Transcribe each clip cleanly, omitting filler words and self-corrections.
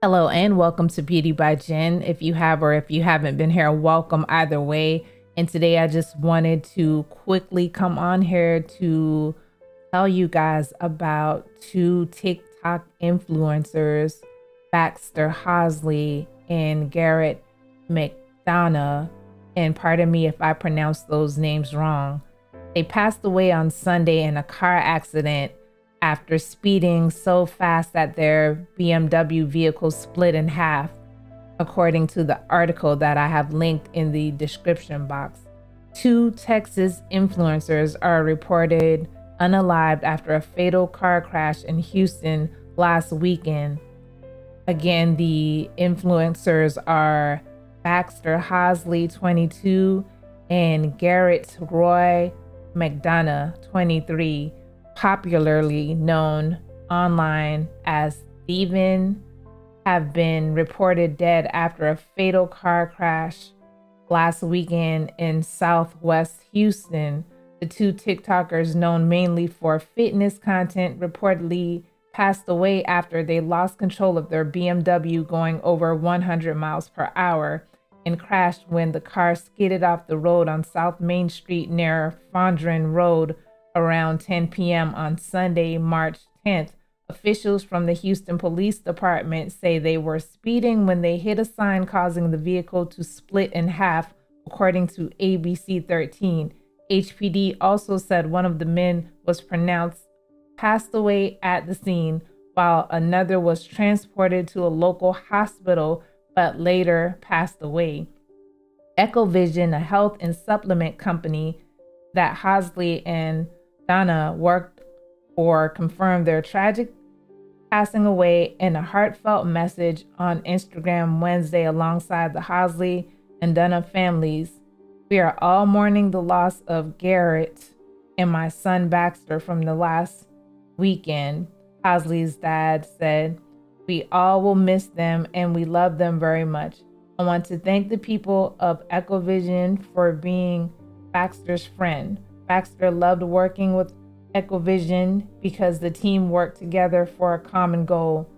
Hello and welcome to Beauty by Jen. If you have or if you haven't been here, welcome either way. And today I just wanted to quickly come on here to tell you guys about two TikTok influencers, Baxter Hosley and Garrett MacDonaugh. And pardon me if I pronounce those names wrong. They passed away on Sunday in a car accident after speeding so fast that their BMW vehicle split in half, according to the article that I have linked in the description box. Two Texas influencers are reported unalived after a fatal car crash in Houston last weekend. Again, the influencers are Baxter Hosley, 22, and Garrett Roy MacDonaugh, 23. Popularly known online as Thievin, have been reported dead after a fatal car crash last weekend in Southwest Houston. The two TikTokers, known mainly for fitness content, reportedly passed away after they lost control of their BMW going over 100 miles per hour and crashed when the car skidded off the road on South Main Street near Fondren Road around 10 p.m. on Sunday, March 10th. Officials from the Houston Police Department say they were speeding when they hit a sign, causing the vehicle to split in half, according to ABC 13. HPD also said one of the men was pronounced passed away at the scene, while another was transported to a local hospital but later passed away. EchoVision, a health and supplement company that Hosley and Donna worked for, confirmed their tragic passing away in a heartfelt message on Instagram Wednesday onside the Hosley and Donna families. We are all mourning the loss of Garrett and my son Baxter from the last weekend, Hosley's dad said. We all will miss them and we love them very much. I want to thank the people of EchoVision for being Baxter's friend. Baxter loved working with EchoVision because the team worked together for a common goal.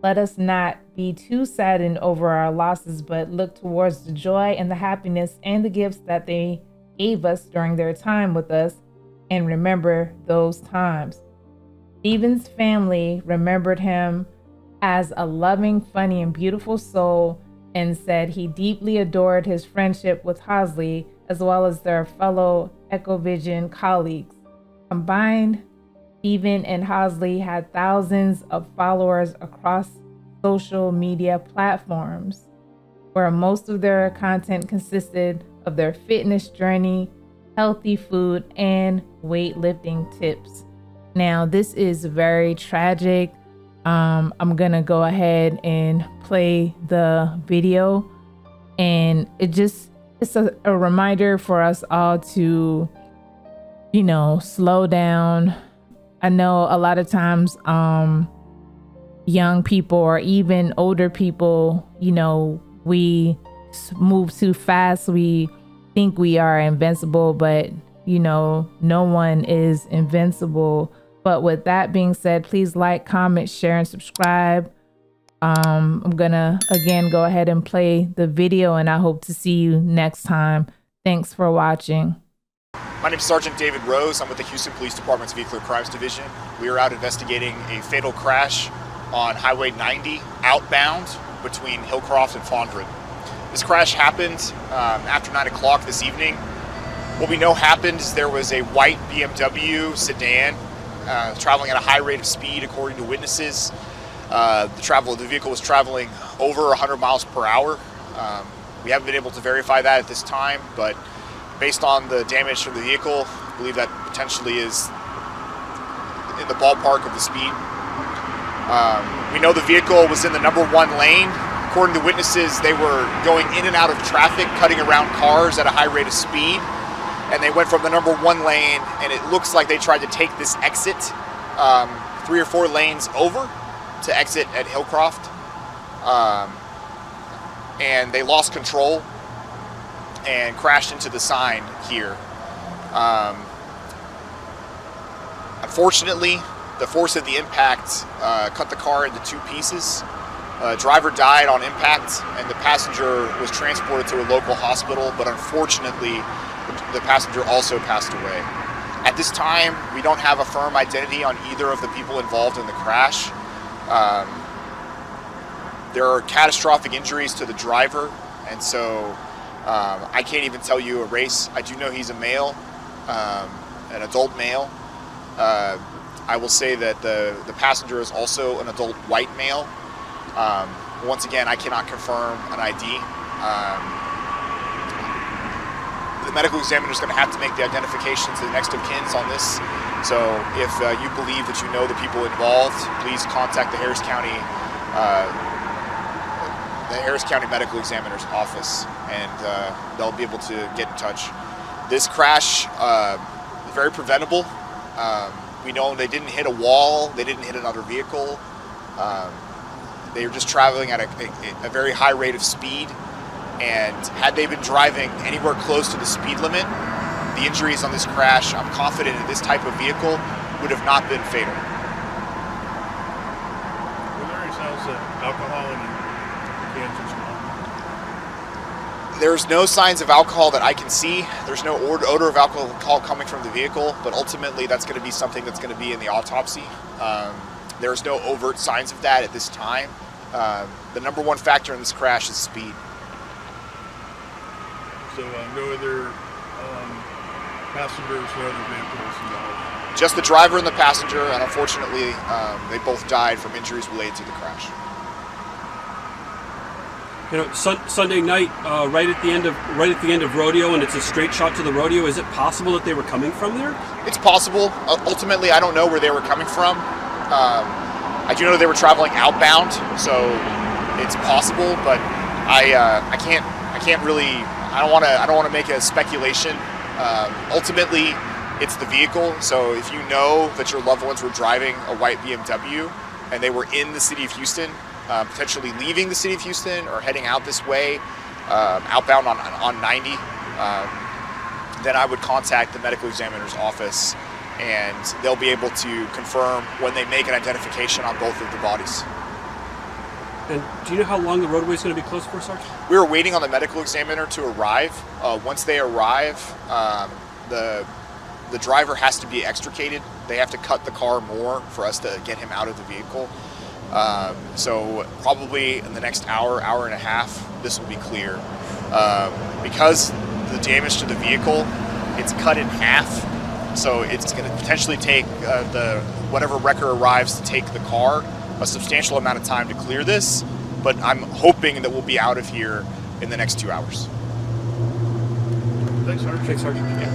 Let us not be too saddened over our losses, but look towards the joy and the happiness and the gifts that they gave us during their time with us and remember those times. Stephen's family remembered him as a loving, funny, and beautiful soul and said he deeply adored his friendship with Hosley as well as their fellow EchoVision colleagues. Combined, Thievin and Hosley had thousands of followers across social media platforms, where most of their content consisted of their fitness journey, healthy food, and weightlifting tips. Now, this is very tragic. I'm gonna go ahead and play the video, and it's a reminder for us all to, slow down. I know a lot of times young people or even older people, we move too fast. We think we are invincible, but no one is invincible. But with that being said, please like, comment, share, and subscribe. I'm gonna again go ahead and play the video, and I hope to see you next time. Thanks for watching. My name is Sergeant David Rose. I'm with the Houston Police Department's Vehicular Crimes Division. We are out investigating a fatal crash on Highway 90 outbound between Hillcroft and Fondren. This crash happened after 9 o'clock this evening. What we know happened is there was a white BMW sedan traveling at a high rate of speed, according to witnesses. The vehicle was traveling over 100 miles per hour. We haven't been able to verify that at this time, but based on the damage from the vehicle, I believe that potentially is in the ballpark of the speed. We know the vehicle was in the number 1 lane. According to witnesses, they were going in and out of traffic, cutting around cars at a high rate of speed. And they went from the number 1 lane, and it looks like they tried to take this exit 3 or 4 lanes over to exit at Hillcroft. And they lost control and crashed into the sign here. Unfortunately, the force of the impact cut the car into 2 pieces. Driver died on impact, and the passenger was transported to a local hospital, but unfortunately, the passenger also passed away. At this time, we don't have a firm identity on either of the people involved in the crash. There are catastrophic injuries to the driver, and so I can't even tell you a race. I do know he's a male, an adult male. I will say that the passenger is also an adult white male. Once again, I cannot confirm an ID. The medical examiner is going to have to make the identification to the next of kin on this. So if you believe that you know the people involved, please contact the Harris County Medical Examiner's office, and they'll be able to get in touch. This crash, very preventable. We know they didn't hit a wall, they didn't hit another vehicle. They were just traveling at a very high rate of speed, and had they been driving anywhere close to the speed limit, the injuries on this crash, I'm confident in this type of vehicle, would have not been fatal. Were there any signs of alcohol in the cans as well? There's no signs of alcohol that I can see. There's no odor of alcohol coming from the vehicle, but ultimately that's going to be something that's going to be in the autopsy. There's no overt signs of that at this time. The number one factor in this crash is speed. So no other passengers, no other vehicles involved? Just the driver and the passenger, and unfortunately they both died from injuries related to the crash. You know, Sunday night, right at the end of rodeo, and it's a straight shot to the rodeo. Is it possible that they were coming from there? It's possible. Ultimately, I don't know where they were coming from. I do know they were traveling outbound, so it's possible. But I can't really. I don't want to make a speculation. Ultimately, it's the vehicle. So if you know that your loved ones were driving a white BMW and they were in the city of Houston, potentially leaving the city of Houston or heading out this way, outbound on 90, then I would contact the medical examiner's office, and they'll be able to confirm when they make an identification on both of the bodies. And do you know how long the roadway is going to be closed for, Sergeant? We were waiting on the medical examiner to arrive. Once they arrive, the driver has to be extricated. They have to cut the car more for us to get him out of the vehicle. So probably in the next hour and a half, this will be clear. Because the damage to the vehicle, it's cut in half. So it's going to potentially take whatever wrecker arrives to take the car a substantial amount of time to clear this. But I'm hoping that we'll be out of here in the next 2 hours. Thanks, Sergeant. Thanks, Sergeant. Yeah.